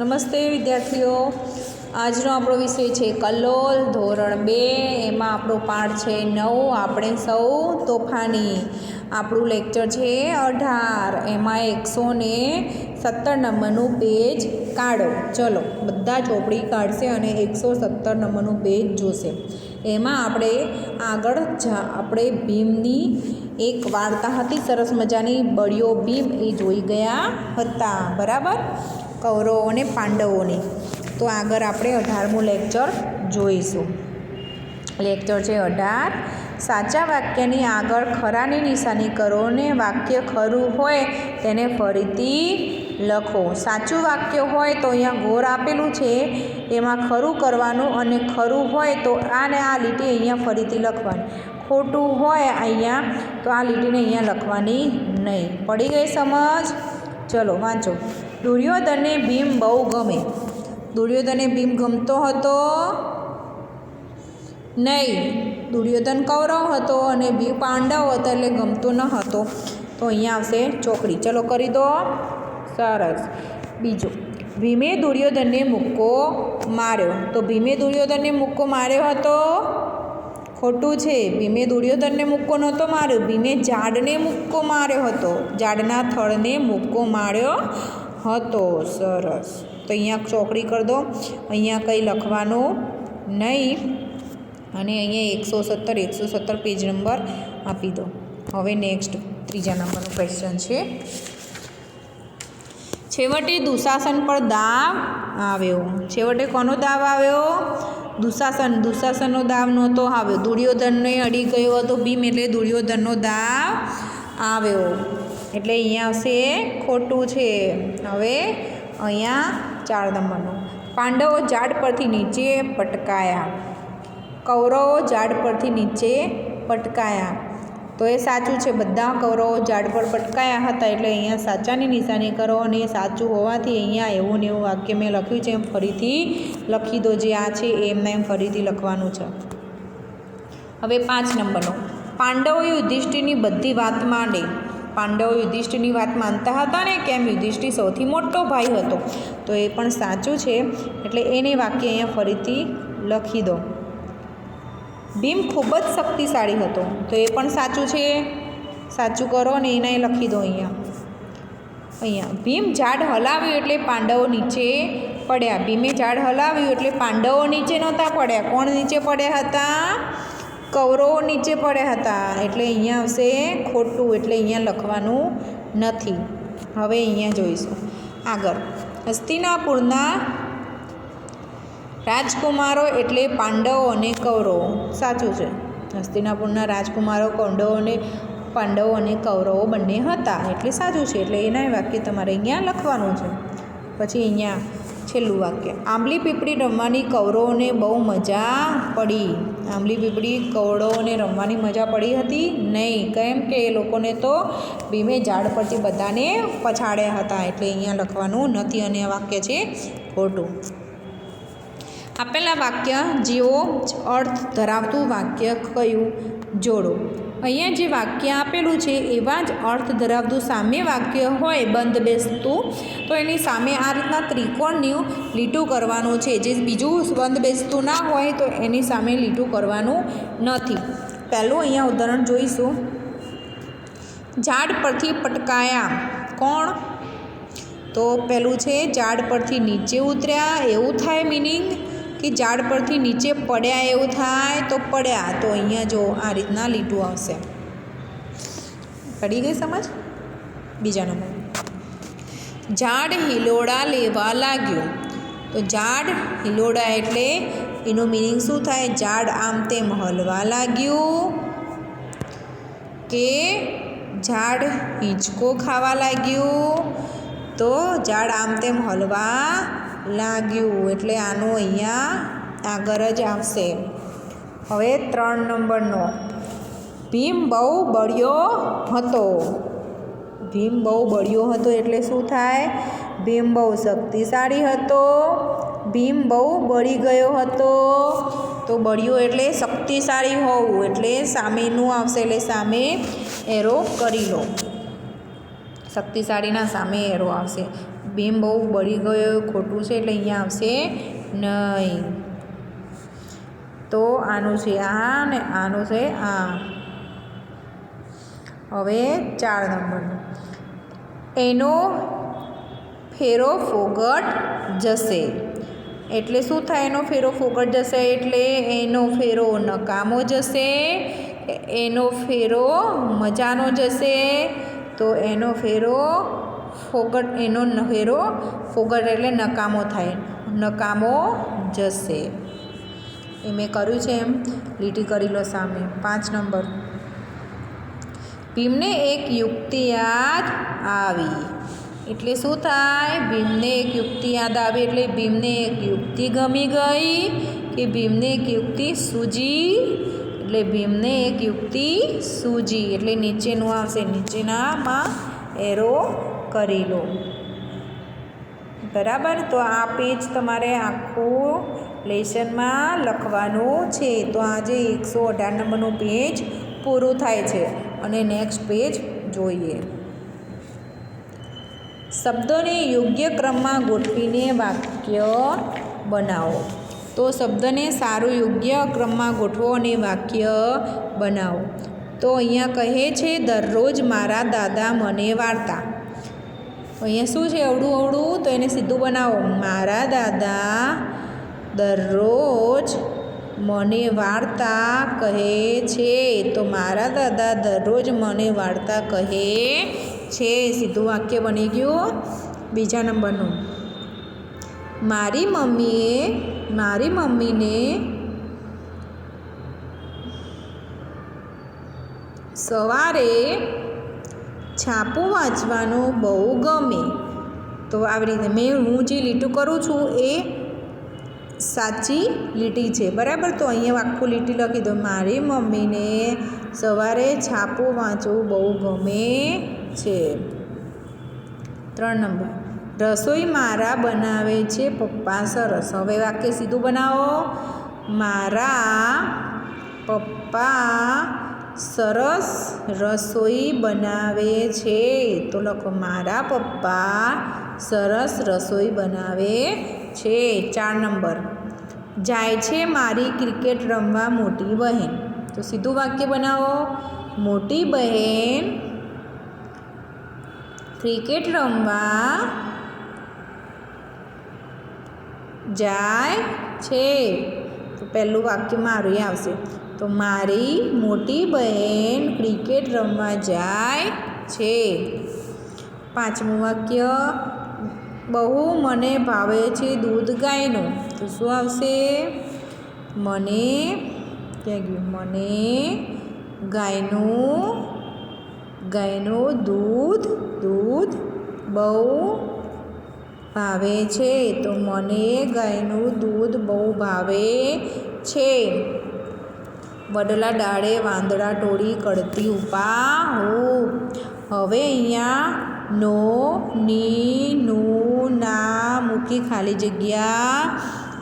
નમસ્તે વિદ્યાર્થીઓ, આજનો આપણો વિષય છે કલોલ ધોરણ 2. એમાં આપણો પાઠ છે 9. આપણે સૌ તોફાની. આપણું લેક્ચર છે 18. એમાં 117 નંબરનું પેજ કાઢો. ચલો, બધા ચોપડી કાઢશે અને 117 નંબરનું પેજ જોશે. એમાં આપણે ભીમની એક વાર્તા હતી સરસ મજાની, બળ્યો ભીમ, એ જોઈ ગયા હતા. બરાબર, કૌરવો અને પાંડવોની. તો આગળ આપણે 18મું લેક્ચર જોઈશું. લેક્ચર છે 18. સાચા વાક્યની આગળ ખરાની નિશાની કરો ને વાક્ય ખરું હોય તેને ફરીથી લખો. સાચું વાક્ય હોય તો અહીંયા ગોર આપેલું છે, એમાં ખરું કરવાનું, અને ખરું હોય તો આને આ લીટી અહીંયા ફરીથી લખવાની. ખોટું હોય અહીંયા તો આ લીટીને અહીંયા લખવાની નહીં. પડી ગઈ સમજ? ચલો વાંચો. દુર્યોધનને ભીમ બહુ ગમે. દુર્યોધનને ભીમ ગમતો હતો નહીં. દુર્યોધન કૌરવ હતો અને ભીમ પાંડવ હતો, એટલે ગમતો ન હતો. તો અહીંયા આવશે ચોકડી. ચલો કરી દો. સરસ. બીજું, ભીમે દુર્યોધનને મુક્કો માર્યો. તો ભીમે દુર્યોધનને મુક્કો માર્યો હતો? ખોટું છે. ભીમે દુર્યોધનને મુક્કો નહોતો માર્યો. ભીમે ઝાડને મુક્કો માર્યો હતો. ઝાડના થડને મુક્કો માર્યો હતો. સરસ. તો અહીંયા ચોકડી કરી દો. અહીંયા કંઈ લખવાનું નહીં. અને અહીંયા 117 પેજ નંબર આપી દો. હવે નેક્સ્ટ 3જા નંબરનો ક્વેશ્ચન છે. છેવટે દુશાસન પર દાવ આવ્યો. છેવટે કોનો દાવ આવ્યો? દુશાસનનો દાવ નહોતો આવ્યો. દુર્યોધનને અડી ગયો હતો ભીમ, એટલે દુર્યોધનનો દાવ આવ્યો. એટલે અહીંયા આવશે ખોટું છે. હવે અહીંયા 4 નંબરનો. પાંડવો ઝાડ પરથી નીચે પટકાયા. કૌરવો ઝાડ પરથી નીચે પટકાયા. તો એ સાચું છે. બધા કૌરવો ઝાડ પર પટકાયા હતા, એટલે અહીંયા સાચાની નિશાની કરો. અને એ સાચું હોવાથી અહીંયા એવું ને એવું વાક્ય મેં લખ્યું છે એમ ફરીથી લખી દો. જે આ છે એમ ફરીથી લખવાનું છે. હવે 5 નંબરનો. પાંડવો યુધિષ્ઠિરની બધી વાત માંડે. પાંડવો યુધિષ્ઠિરની વાત માનતા હતા ને, કેમ? યુધિષ્ઠિર સૌથી મોટો ભાઈ હતો. તો એ પણ સાચું છે, એટલે એને વાક્ય અહીંયા ફરીથી લખી દો. ભીમ ખૂબ જ શક્તિશાળી હતો. તો એ પણ સાચું છે. સાચું કરો અને એને લખી દો અહીંયા. ભીમ ઝાડ હલાવ્યું એટલે પાંડવો નીચે પડ્યા. ભીમે ઝાડ હલાવ્યું એટલે પાંડવો નીચે નહોતા પડ્યા. કોણ નીચે પડ્યા હતા? કૌરવો નીચે પડ્યા હતા. એટલે અહીંયા આવશે ખોટું, એટલે અહીંયા લખવાનું નથી. હવે અહીંયા જોઈશું આગળ. હસ્તિનાપુરના રાજકુમારો એટલે પાંડવો અને કૌરવો. સાચું છે. હસ્તિનાપુરના રાજકુમારો પાંડવો અને કૌરવો બંને હતા, એટલે સાચું છે. એટલે એના વાક્ય તમારે અહીંયા લખવાનું છે. પછી અહીંયા છેલ્લું વાક્ય. આંબલી પીપળી રમવાની કૌરવોને બહુ મજા પડી. આંબલી પીપળી કૌરવોને રમવાની મજા પડી હતી નહીં. કેમ કે એ લોકોને તો ભીમે ઝાડ પરથી બધાને પછાડ્યા હતા, એટલે અહીંયા લખવાનું નથી. અને આ વાક્ય છે ખોટું. આપેલા વાક્ય જેવો જ અર્થ ધરાવતું વાક્ય કયું જોડો. અહીંયા જે વાક્ય આપેલું છે એવા જ અર્થ ધરાવતું સામે વાક્ય હોય બંધ બેસતું, તો એની સામે આ રીતના ત્રિકોણની લીટું કરવાનું છે. જે બીજું બંધ બેસતું ના હોય તો એની સામે લીટું કરવાનું નથી. પહેલું અહીંયા ઉદાહરણ જોઈશું. ઝાડ પરથી પટકાયા. કોણ? તો પહેલું છે ઝાડ પરથી નીચે ઉતર્યા, એવું થાય મિનિંગ કે ઝાડ પરથી નીચે પડ્યા એવું થાય તો પડ્યા. તો અહીંયા જો આ રીતના લીટું આવશે. પડી ગઈ સમજ? બીજા નંબર. ઝાડ હિલોડા લેવા લાગ્યું. તો ઝાડ હિલોડા એટલે એનું મિનિંગ શું થાય? ઝાડ આમ તેમ હલવા લાગ્યું, કે ઝાડ હિંચકો ખાવા લાગ્યું. તો ઝાડ આમ તેમ હલવા લાગ્યું, એટલે આનું અહીંયા આગળ જ આવશે. હવે 3 નંબરનો. ભીમ બહુ બળ્યો હતો. ભીમ બહુ બળ્યો હતો એટલે શું થાય? ભીમ બહુ શક્તિશાળી હતો. ભીમ બહુ બળી ગયો હતો. તો બળ્યો એટલે શક્તિશાળી હોવું, એટલે સામેનું આવશે. એટલે સામે એરો કરી લો. શક્તિશાળીના સામે એરો આવશે. ભીમ બહુ બળી ગયો ખોટું છે એટલે અહીંયા આવશે નહીં. તો આનું છે આ ને આનું છે આ. હવે 4 નંબરનું, એનો ફેરો ફોગટ જશે. એટલે શું થાય? એનો ફેરો ફોગટ જશે એટલે એનો ફેરો નકામો જશે, એનો ફેરો મજાનો જશે. તો એનો ફેરો ફોગટ, એનો ફેરો ફોગટ એટલે નકામો થાય, નકામો જશે. એ મેં કર્યું છે એમ લીટી કરી લો સામે. 5 નંબર, ભીમને એક યુક્તિ યાદ આવી. એટલે શું થાય? ભીમને એક યુક્તિ યાદ આવી એટલે ભીમને એક યુક્તિ ગમી ગઈ કે ભીમને એક યુક્તિ સૂજી. એટલે ભીમને એક યુક્તિ સૂજી એટલે નીચેનું આવશે, નીચેનામાં એરો કરી લો. બરાબર. તો આ પેજ તમારે આખું લેસનમાં લખવાનું છે. તો આજે 118 નંબરનું પેજ પૂરું થાય છે અને નેક્સ્ટ પેજ જોઈએ. શબ્દોને યોગ્ય ક્રમમાં ગોઠવીને વાક્ય બનાવો. તો શબ્દને સારું યોગ્ય ક્રમમાં ગોઠવો અને વાક્ય બનાવો. તો અહીંયા કહે છે દરરોજ મારા દાદા મને વાર્તા. અહીંયા શું છે? અવળું અવળું. તો એને સીધું બનાવો. મારા દાદા દરરોજ મને વાર્તા કહે છે. તો મારા દાદા દરરોજ મને વાર્તા કહે છે. સીધું વાક્ય બની ગયું. બીજા નંબરનું, મારી મમ્મીને સવારે છાપું વાંચવાનું બહુ ગમે. તો આવી રીતે હું જે લીટું કરું છું એ સાચી લીટી છે. બરાબર. તો અહીંયા આખું લીટી લખી દો. મારી મમ્મીને સવારે છાપું વાંચવું બહુ ગમે છે. 3 નંબર, રસોઈ મારા બનાવે છે પપ્પા સરસ. હવે વાક્ય સીધું બનાવો. મારા પપ્પા સરસ રસોઈ બનાવે છે. તો લખો મારા પપ્પા સરસ રસોઈ બનાવે છે. 4 નંબર, જાય છે મારી ક્રિકેટ રમવા મોટી બહેન. તો સીધું વાક્ય બનાવો. મોટી બહેન ક્રિકેટ રમવા જાય છે. તો પહેલું વાક્ય મારું આવશે. તો મારી મોટી બહેન ક્રિકેટ રમવા જાય છે. 5મું વાક્ય, બહુ મને ભાવે છે દૂધ ગાયનું. તો શું આવશે? મને ગાયનું દૂધ બહુ ભાવે છે. તો મને ગાયનું દૂધ બહુ ભાવે છે. વડલા ડાળે વાંદળા ટોળી કળતી ઊભા હું. હવે અહીંયા નો, ની, નું, ના મૂકી ખાલી જગ્યા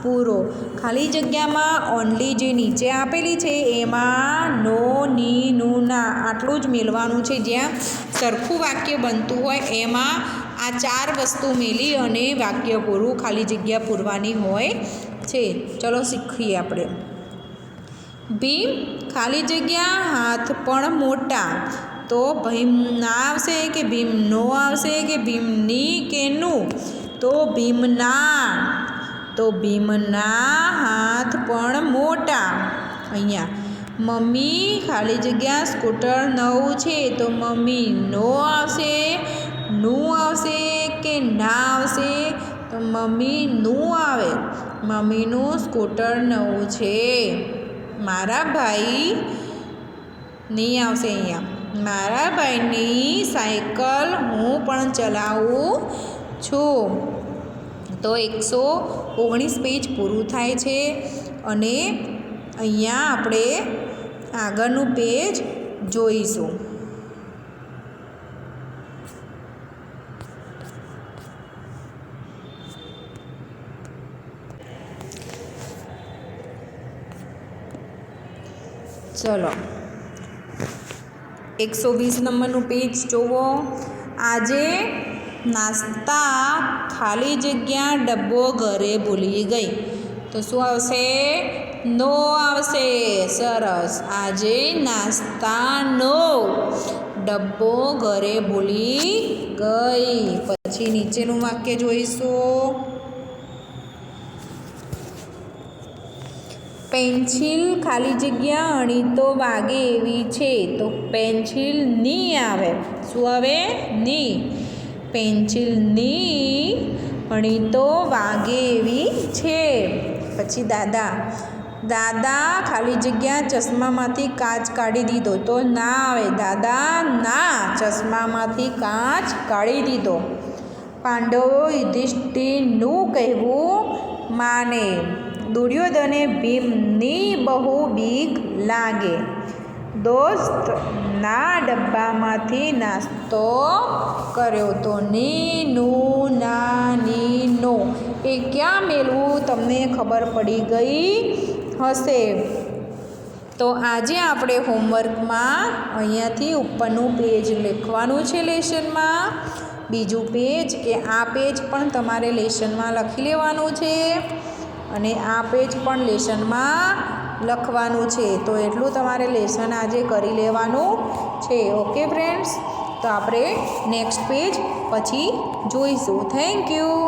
પૂરો. ખાલી જગ્યામાં ઓનલી જે નીચે આપેલી છે એમાં નો, ની, નું, ના આટલું જ મેળવાનું છે. જ્યાં સરખું વાક્ય બનતું હોય એમાં આ 4 વસ્તુ મેલી અને વાક્ય પૂરું, ખાલી જગ્યા પૂરવાની હોય છે. ચલો શીખીએ આપણે. ભીમ ખાલી જગ્યા હાથ પણ મોટા. તો ભીમ ના આવશે કે ભીમ નો આવશે કે ભીમની કે નું? તો ભીમના. તો ભીમના હાથ પણ મોટા. અહીંયા મમ્મી ખાલી જગ્યા સ્કૂટર નવું છે. તો મમ્મી નો આવશે, નું આવશે કે ના આવશે? તો મમ્મી નું આવે. મમ્મીનું સ્કૂટર નવું છે. મારા ભાઈ નહીં આવશે અહીંયા. મારા ભાઈની સાયકલ હું પણ ચલાવું છું. તો 119 પેજ પૂરું થાય છે અને અહીંયા આપણે આગળનું પેજ જોઈશું. ચલો 120 નંબરનું પેજ જોવો. આજે નાસ્તા ખાલી જગ્યા ડબ્બો ઘરે ભૂલી ગઈ. તો શું આવશે? નો આવશે. સરસ. આજે નાસ્તાનો ડબ્બો ઘરે ભૂલી ગઈ. પછી નીચેનું વાક્ય જોઈશું. પેન્સિલ ખાલી જગ્યા અણી તો વાગે એવી છે. તો પેન્સિલ ની આવે. શું આવે? ની. પેન્સિલની અણી તો વાગે એવી છે. પછી દાદા. દાદા ખાલી જગ્યા ચશ્મામાંથી કાચ કાઢી દીધો. તો ના આવે. દાદા ના ચશ્મામાંથી કાચ કાઢી દીધો. પાંડવો યુધિષ્ઠિરનું કહેવું માને. દુર્યોધને ભીમની બહુ બીક લાગે. દોસ્ત ના ડબ્બામાંથી નાસ્તો કર્યો. તો ની, નું, ના, ની, નો એ ક્યાં મેળવું તમને ખબર પડી ગઈ હશે. તો આજે આપણે હોમવર્કમાં અહીંયાથી ઉપરનું પેજ લખવાનું છે લેસનમાં. બીજું પેજ કે આ પેજ પણ તમારે લેસનમાં લખી લેવાનું છે અને આ પેજ પણ લેસનમાં લખવાનું છે. તો એટલું તમારે લેસન આજે કરી લેવાનું છે. ઓકે ફ્રેન્ડ્સ, તો આપણે નેક્સ્ટ પેજ પછી જોઈશું. Thank you.